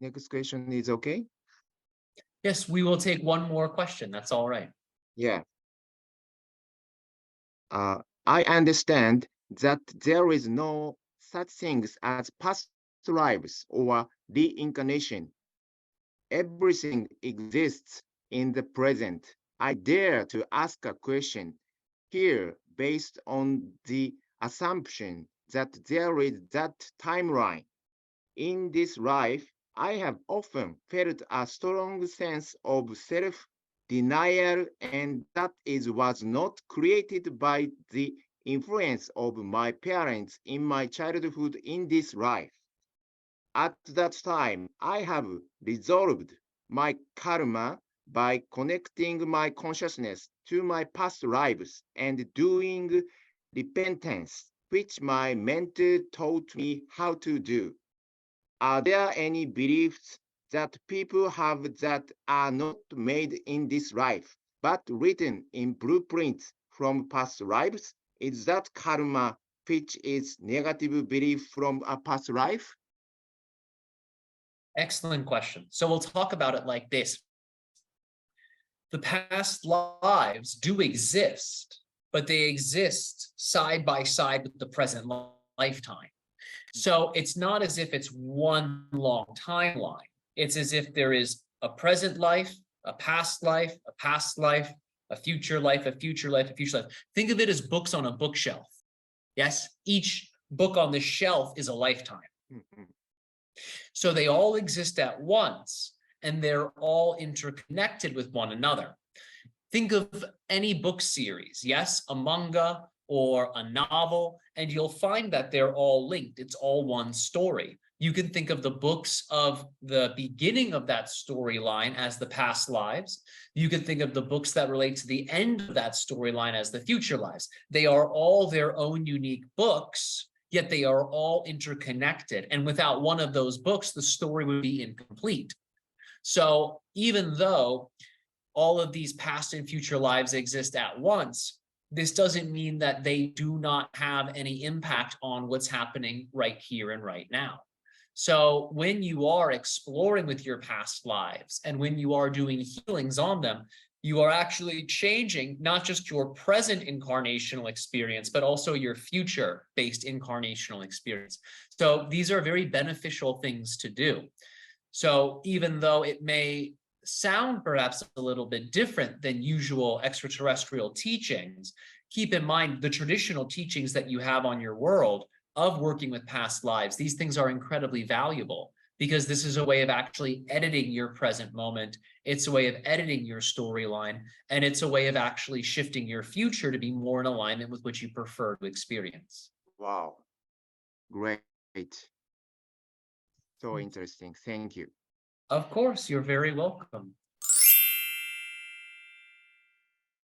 Next question is okay? Yes, we will take one more question. That's all right. Yeah. I understand that there is no such things as past lives or reincarnation. Everything exists in the present. I dare to ask a question here based on the assumption that there is that timeline. In this life, I have often felt a strong sense of self-denial, and that was not created by the influence of my parents in my childhood in this life. At that time, I have resolved my karma by connecting my consciousness to my past lives and doing repentance, which my mentor taught me how to do. Are there any beliefs that people have that are not made in this life, but written in blueprints from past lives? Is that karma, which is negative belief from a past life? Excellent question. So we'll talk about it like this. The past lives do exist, but they exist side by side with the present lifetime. So it's not as if it's one long timeline. It's as if there is a present life, a past life, a past life, a future life, a future life, a future life. Think of it as books on a bookshelf. Yes, each book on the shelf is a lifetime. So they all exist at once, and they're all interconnected with one another. Think of any book series, yes, a manga or a novel, and you'll find that they're all linked. It's all one story. You can think of the books of the beginning of that storyline as the past lives. You can think of the books that relate to the end of that storyline as the future lives. They are all their own unique books, yet they are all interconnected. And without one of those books, the story would be incomplete. So even though all of these past and future lives exist at once, this doesn't mean that they do not have any impact on what's happening right here and right now. So when you are exploring with your past lives and when you are doing healings on them, you are actually changing not just your present incarnational experience, but also your future-based incarnational experience. So these are very beneficial things to do. So even though it may sound perhaps a little bit different than usual extraterrestrial teachings, keep in mind the traditional teachings that you have on your world of working with past lives. These things are incredibly valuable because this is a way of actually editing your present moment. It's a way of editing your storyline, and it's a way of actually shifting your future to be more in alignment with what you prefer to experience. Wow, great. So interesting. Thank you. Of course, you're very welcome.